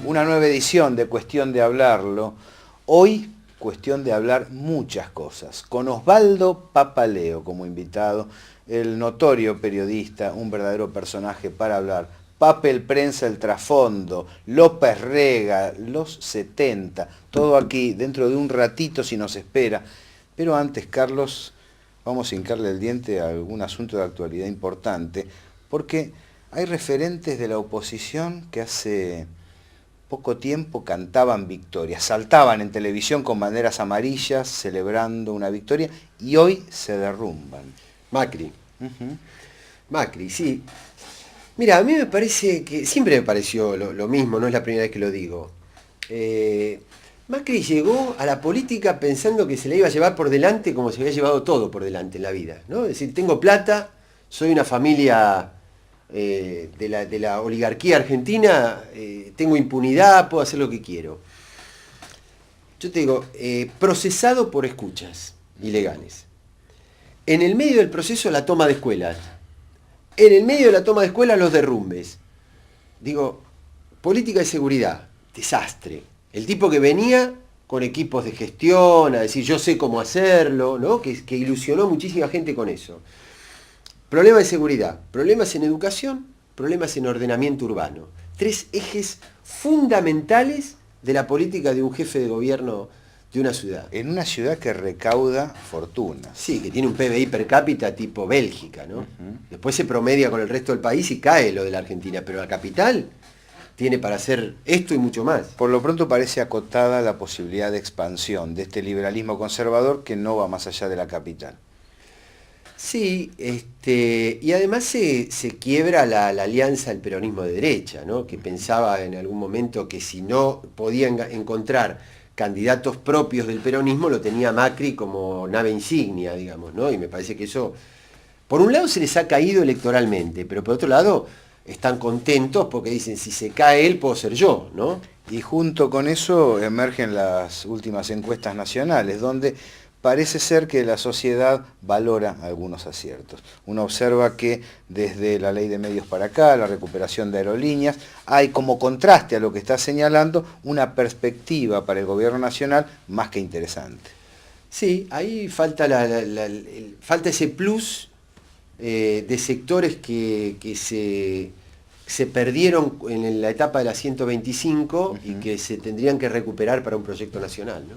Una nueva edición de Cuestión de Hablarlo. Hoy, cuestión de hablar muchas cosas. Con Osvaldo Papaleo como invitado, el notorio periodista, un verdadero personaje para hablar. Papel Prensa, el trasfondo, López Rega, los 70, todo aquí, dentro de un ratito si nos espera. Pero antes, Carlos, vamos a hincarle el diente a algún asunto de actualidad importante, porque hay referentes de la oposición que hace poco tiempo cantaban victorias, saltaban en televisión con banderas amarillas celebrando una victoria y hoy se derrumban. Macri. Macri, sí. Mira, a mí me parece que siempre me pareció lo mismo, no es la primera vez que lo digo. Macri llegó a la política pensando que se le iba a llevar por delante como se había llevado todo por delante en la vida, ¿no? Es decir, tengo plata, soy una familia de la oligarquía argentina, tengo impunidad, puedo hacer lo que quiero. Yo te digo, procesado por escuchas ilegales. En el medio del proceso la toma de escuelas. En el medio de la toma de escuelas los derrumbes. Digo, política de seguridad, desastre. El tipo que venía con equipos de gestión, a decir yo sé cómo hacerlo, ¿no? Que ilusionó muchísima gente con eso. Problemas de seguridad, problemas en educación, problemas en ordenamiento urbano. 3 ejes fundamentales de la política de un jefe de gobierno de una ciudad. En una ciudad que recauda fortuna. Sí, que tiene un PBI per cápita tipo Bélgica, ¿no? Después se promedia con el resto del país y cae lo de la Argentina, pero la capital tiene para hacer esto y mucho más. Por lo pronto parece acotada la posibilidad de expansión de este liberalismo conservador que no va más allá de la capital. Sí, y además se quiebra la alianza del peronismo de derecha, ¿no? Que pensaba en algún momento que si no podía encontrar candidatos propios del peronismo, lo tenía Macri como nave insignia, digamos, ¿no? Y me parece que eso, por un lado se les ha caído electoralmente, pero por otro lado están contentos porque dicen, si se cae él, puedo ser yo, ¿no? Y junto con eso emergen las últimas encuestas nacionales, donde parece ser que la sociedad valora algunos aciertos. Uno observa que desde la ley de medios para acá, la recuperación de aerolíneas, hay como contraste a lo que está señalando una perspectiva para el gobierno nacional más que interesante. Sí, ahí falta, falta ese plus de sectores que se perdieron en la etapa de la 125 y que se tendrían que recuperar para un proyecto nacional, ¿no?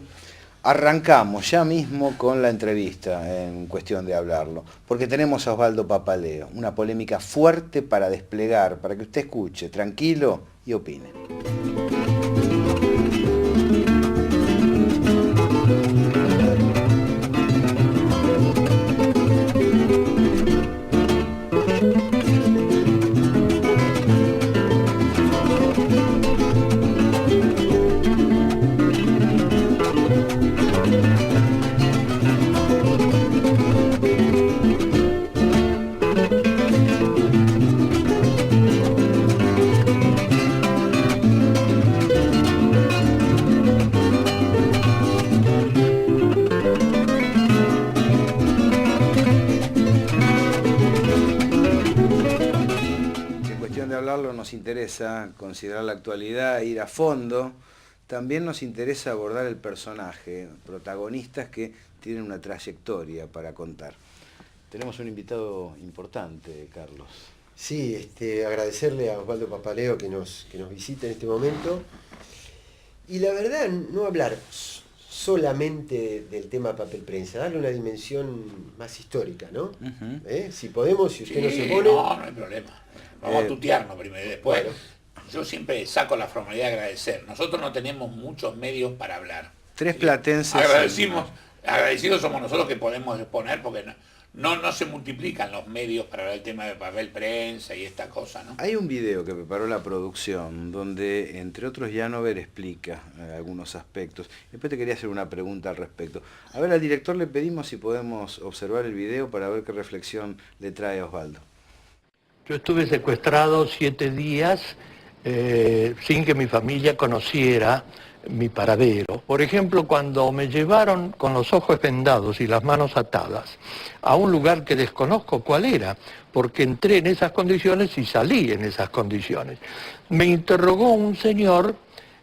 Arrancamos ya mismo con la entrevista en Cuestión de Hablarlo, porque tenemos a Osvaldo Papaleo, una polémica fuerte para desplegar, para que usted escuche, tranquilo y opine. Nos interesa considerar la actualidad, ir a fondo. También nos interesa abordar el personaje, protagonistas que tienen una trayectoria para contar. Tenemos un invitado importante, Carlos. Sí, agradecerle a Osvaldo Papaleo que nos visite en este momento. Y la verdad, no hablar solamente del tema papel prensa, darle una dimensión más histórica, ¿no? Si podemos, si usted no se pone... No hay problema. Vamos a tutearnos primero y después. Bueno. Yo siempre saco la formalidad de agradecer. Nosotros no tenemos muchos medios para hablar. 3 platenses. Agradecidos somos nosotros que podemos exponer porque no se multiplican los medios para hablar del tema de papel prensa y esta cosa, ¿no? Hay un video que preparó la producción donde, entre otros, Janover explica algunos aspectos. Después te quería hacer una pregunta al respecto. A ver, al director le pedimos si podemos observar el video para ver qué reflexión le trae a Osvaldo. Yo estuve secuestrado 7 días sin que mi familia conociera mi paradero. Por ejemplo, cuando me llevaron con los ojos vendados y las manos atadas a un lugar que desconozco cuál era, porque entré en esas condiciones y salí en esas condiciones. Me interrogó un señor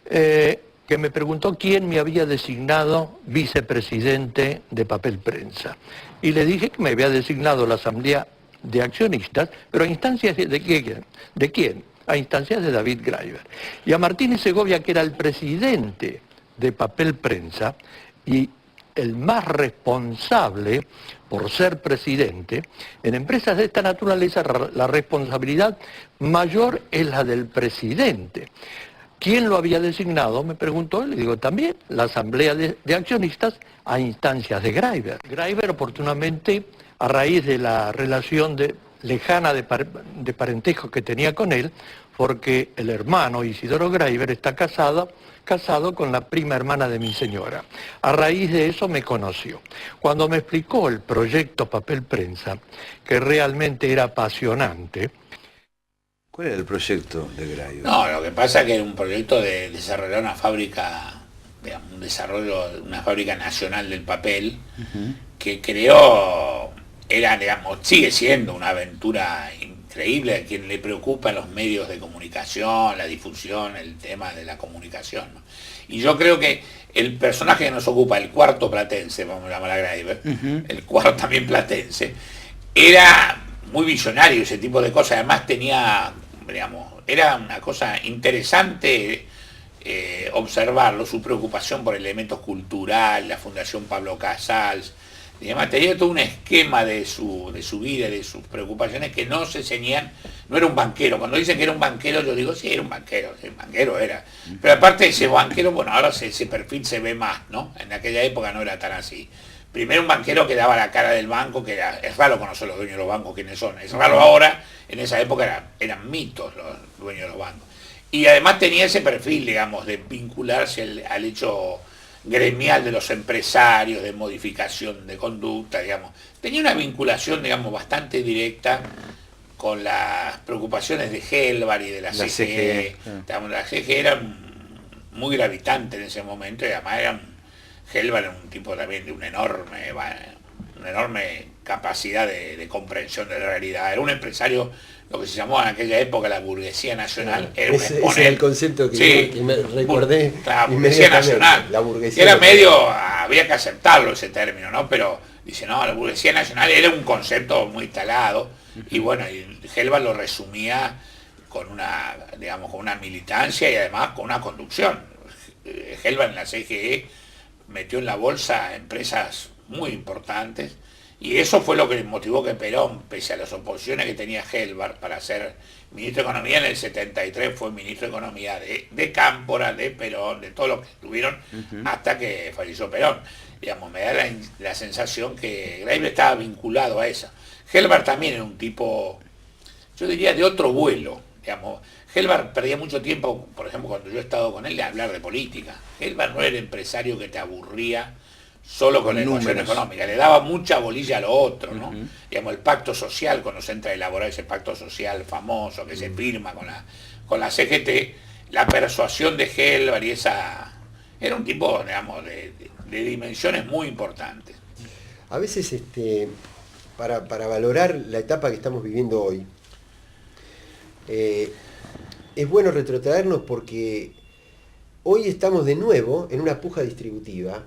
que me preguntó quién me había designado vicepresidente de Papel Prensa. Y le dije que me había designado la Asamblea de Accionistas, pero a instancias de quién. ¿De quién? A instancias de David Graeber. Y a Martínez Segovia, que era el presidente de Papel Prensa y el más responsable por ser presidente, en empresas de esta naturaleza la responsabilidad mayor es la del presidente. ¿Quién lo había designado? Me preguntó, y le digo, también la Asamblea de Accionistas a instancias de Graeber. Graeber, oportunamente, a raíz de la relación lejana de parentesco que tenía con él, porque el hermano Isidoro Graeber está casado con la prima hermana de mi señora. A raíz de eso me conoció. Cuando me explicó el proyecto Papel Prensa, que realmente era apasionante. ¿Cuál era el proyecto de Graeber? No, lo que pasa es que era un proyecto de desarrollar una fábrica, digamos, un desarrollo de una fábrica nacional del papel, que creó, digamos, sigue siendo una aventura increíble a quien le preocupa los medios de comunicación, la difusión, el tema de la comunicación, ¿no? Y yo creo que el personaje que nos ocupa, el cuarto platense, vamos a llamar a Graeber, el cuarto también platense, era muy visionario, ese tipo de cosas. Además tenía, digamos, era una cosa interesante observarlo, su preocupación por elementos culturales, la Fundación Pablo Casals. Y además tenía todo un esquema de su vida, de sus preocupaciones que no se ceñían, no era un banquero. Cuando dicen que era un banquero, yo digo, sí, era un banquero, sí, banquero era. Pero aparte de ese banquero, bueno, ahora ese perfil se ve más, ¿no? En aquella época no era tan así. Primero un banquero que daba la cara del banco, que es raro conocer los dueños de los bancos quiénes son. Es raro ahora, en esa época eran mitos los dueños de los bancos. Y además tenía ese perfil, digamos, de vincularse al hecho gremial de los empresarios, de modificación de conducta, digamos. Tenía una vinculación, digamos, bastante directa con las preocupaciones de Gelbar y de la CGE. Digamos, la CGE era muy gravitante en ese momento, y además Gelbar era un tipo también de una enorme capacidad de comprensión de la realidad. Era un empresario, lo que se llamó en aquella época la burguesía nacional. Era ese es el concepto que me recordé. La burguesía nacional. La burguesía era nacional. medio, había que aceptarlo ese término, ¿no? Pero dice, no, la burguesía nacional era un concepto muy instalado. Y bueno, y Gelbar lo resumía con una, digamos, con una militancia y además con una conducción. Gelbar en la CGE metió en la bolsa empresas muy importantes, y eso fue lo que motivó que Perón, pese a las oposiciones que tenía Gelbar para ser ministro de Economía, en el 73 fue ministro de Economía de Cámpora, de Perón, de todos los que estuvieron hasta que falleció Perón. Digamos, me da la sensación que Graeber estaba vinculado a esa. Gelbar también era un tipo, yo diría, de otro vuelo. Digamos, Gelbar perdía mucho tiempo, por ejemplo, cuando yo he estado con él, de hablar de política. Gelbar no era el empresario que te aburría solo con la ecuación económica, le daba mucha bolilla a lo otro, ¿no? Digamos, el pacto social, cuando se entra a elaborar ese pacto social famoso que se firma con la CGT, la persuasión de Gelbar y esa... Era un tipo, digamos, de dimensiones muy importantes. A veces, para valorar la etapa que estamos viviendo hoy, es bueno retrotraernos porque hoy estamos de nuevo en una puja distributiva,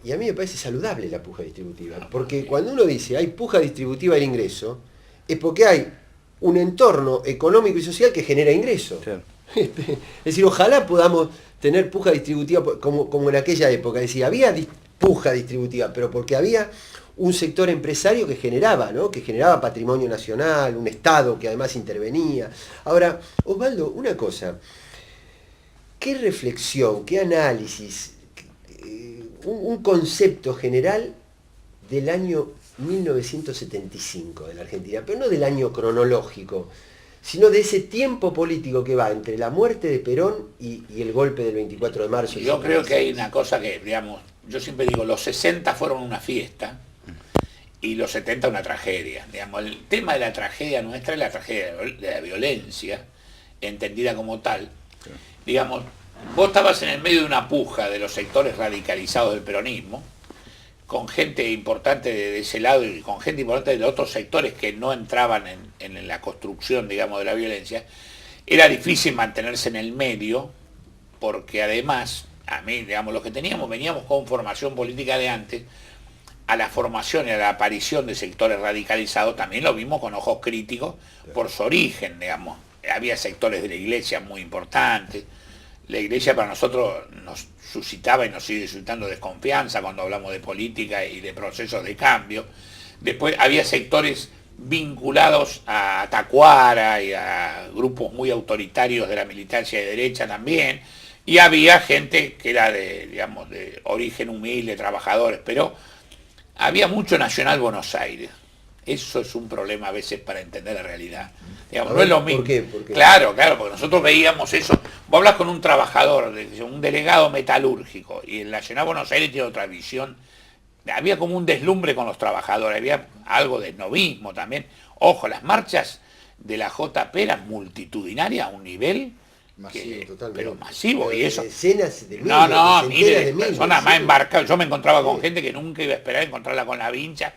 y a mí me parece saludable la puja distributiva, porque cuando uno dice hay puja distributiva del ingreso, es porque hay un entorno económico y social que genera ingreso. Claro. Es decir, ojalá podamos tener puja distributiva como en aquella época. Es decir, había puja distributiva, pero porque había un sector empresario que generaba, ¿no? Que generaba patrimonio nacional, un Estado que además intervenía. Ahora, Osvaldo, una cosa, ¿qué reflexión, qué análisis, un concepto general del año 1975 de la Argentina, pero no del año cronológico, sino de ese tiempo político que va entre la muerte de Perón y el golpe del 24 de marzo? Yo creo que hay una cosa que, digamos, yo siempre digo, los 60 fueron una fiesta y los 70 una tragedia. Digamos, el tema de la tragedia nuestra es la tragedia de la violencia, entendida como tal. Digamos, vos estabas en el medio de una puja de los sectores radicalizados del peronismo, con gente importante de ese lado y con gente importante de otros sectores que no entraban en la construcción, digamos, de la violencia. Era difícil mantenerse en el medio, porque además, a mí, digamos, los que veníamos con formación política de antes, a la formación y a la aparición de sectores radicalizados también lo vimos con ojos críticos por su origen, digamos. Había sectores de la iglesia muy importantes. La iglesia para nosotros nos suscitaba y nos sigue suscitando desconfianza cuando hablamos de política y de procesos de cambio. Después había sectores vinculados a Tacuara y a grupos muy autoritarios de la militancia de derecha también, y había gente que era digamos, de origen humilde, trabajadores, pero había mucho Nacional Buenos Aires. Eso es un problema a veces para entender la realidad. Digamos, no es lo mismo. ¿Por qué? ¿Por qué? Claro, porque nosotros veíamos eso. Vos hablas con un trabajador, un delegado metalúrgico, y el Nacional Buenos Aires tiene otra visión. Había como un deslumbre con los trabajadores, había algo de esnovismo también. Ojo, las marchas de la JP eran multitudinarias a un nivel masivo, totalmente. Pero masivo, y eso. Decenas de miles, No, miles de miles, personas sí, más sí. embarcadas. Yo me encontraba con gente que nunca iba a esperar encontrarla con la vincha.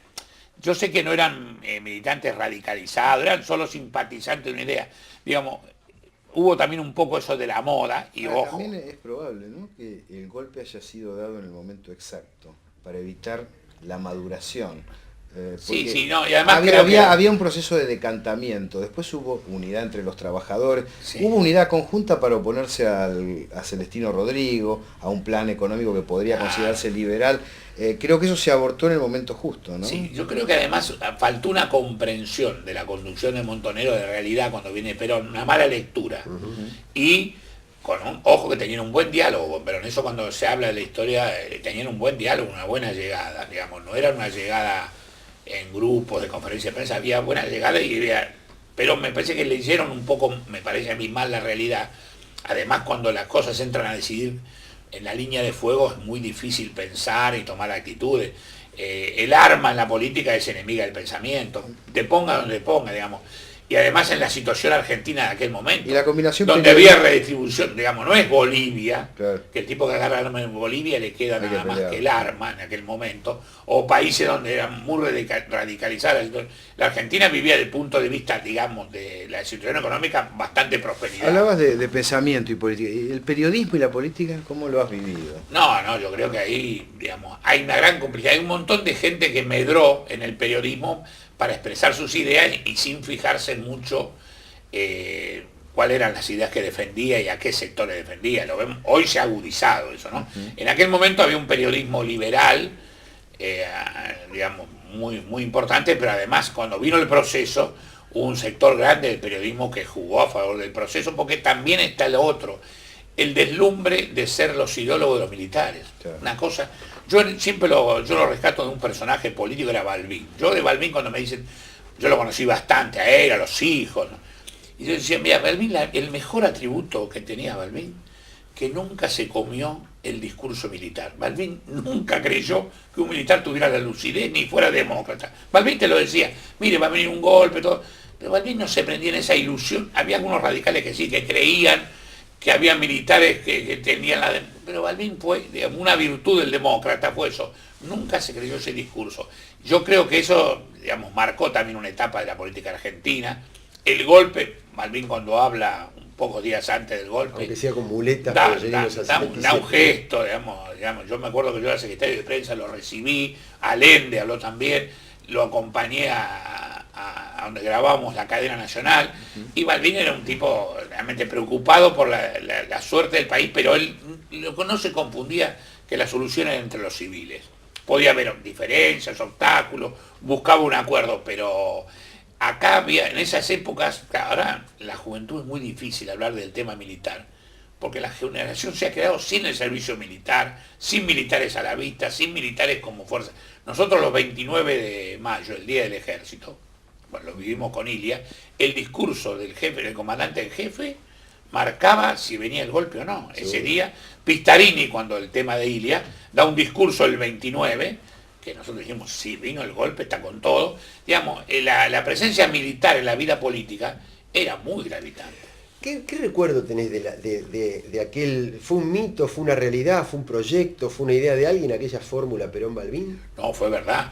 Yo sé que no eran militantes radicalizados, eran solo simpatizantes de una idea. Digamos, hubo también un poco eso de la moda, y ojo. También es probable, ¿no?, que el golpe haya sido dado en el momento exacto, para evitar la maduración. Sí, no, y además había un proceso de decantamiento, después hubo unidad entre los trabajadores, sí. Hubo unidad conjunta para oponerse a Celestino Rodrigo, a un plan económico que podría considerarse liberal. Creo que eso se abortó en el momento justo, ¿no? Sí, yo creo que además faltó una comprensión de la conducción de Montonero de realidad cuando viene Perón, una mala lectura. Y con un ojo que tenían un buen diálogo con Perón. Eso cuando se habla de la historia, tenían un buen diálogo, una buena llegada, digamos, no era una llegada en grupos de conferencia de prensa, había buena llegada pero me parece que le hicieron un poco, me parece a mí mal la realidad. Además, cuando las cosas entran a decidir en la línea de fuego es muy difícil pensar y tomar actitudes. El arma en la política es enemiga del pensamiento, te ponga donde ponga, digamos. Y además en la situación argentina de aquel momento, y la combinación donde había redistribución, digamos, no es Bolivia, claro, que el tipo que agarra el arma en Bolivia le queda nada más que el pelear. arma en aquel momento, o países donde eran muy radicalizadas. La Argentina vivía desde el punto de vista, digamos, de la situación económica bastante prosperidad. Hablabas de pensamiento y política. ¿Y el periodismo y la política, cómo lo has vivido? No, yo creo que ahí, digamos, hay una gran complicidad. Hay un montón de gente que medró en el periodismo para expresar sus ideas y sin fijarse mucho cuáles eran las ideas que defendía y a qué sectores defendía. Lo vemos, hoy se ha agudizado eso, ¿no? En aquel momento había un periodismo liberal, digamos, muy importante, pero además cuando vino el proceso, hubo un sector grande del periodismo que jugó a favor del proceso, porque también está lo otro, el deslumbre de ser los ideólogos de los militares. Claro. Una cosa, yo lo rescato de un personaje político, era Balbín. Yo de Balbín, cuando me dicen, yo lo conocí bastante a él, a los hijos, ¿no? Y yo decía, mira, Balbín, el mejor atributo que tenía Balbín, que nunca se comió el discurso militar. Balbín nunca creyó que un militar tuviera la lucidez ni fuera demócrata. Balbín te lo decía, mire, va a venir un golpe, todo. Pero Balbín no se prendía en esa ilusión. Había algunos radicales que sí, que creían que había militares que tenían pero Balbín fue, digamos, una virtud del demócrata, fue eso. Nunca se creyó ese discurso. Yo creo que eso, digamos, marcó también una etapa de la política argentina. El golpe, Balbín cuando habla pocos días antes del golpe, aunque sea con muletas, da un gesto, digamos. Yo me acuerdo que yo era secretario de prensa, lo recibí, Allende habló también, lo acompañé a donde grabábamos la cadena nacional, y Balbín era un tipo realmente preocupado por la suerte del país, pero él no se confundía que la solución era entre los civiles. Podía haber diferencias, obstáculos, buscaba un acuerdo, pero acá había, en esas épocas, ahora la juventud es muy difícil hablar del tema militar, porque la generación se ha creado sin el servicio militar, sin militares a la vista, sin militares como fuerza. Nosotros los 29 de mayo, el Día del Ejército, bueno, lo vivimos con Ilia, el discurso del jefe, del comandante en jefe, marcaba si venía el golpe o no. Ese día, Pistarini, cuando el tema de Ilia, da un discurso el 29, que nosotros dijimos, sí, vino el golpe, está con todo. Digamos, la presencia militar en la vida política era muy gravitante. ¿Qué recuerdo tenés de aquel? ¿Fue un mito, fue una realidad, fue un proyecto, fue una idea de alguien aquella fórmula Perón-Balbín? No, fue verdad.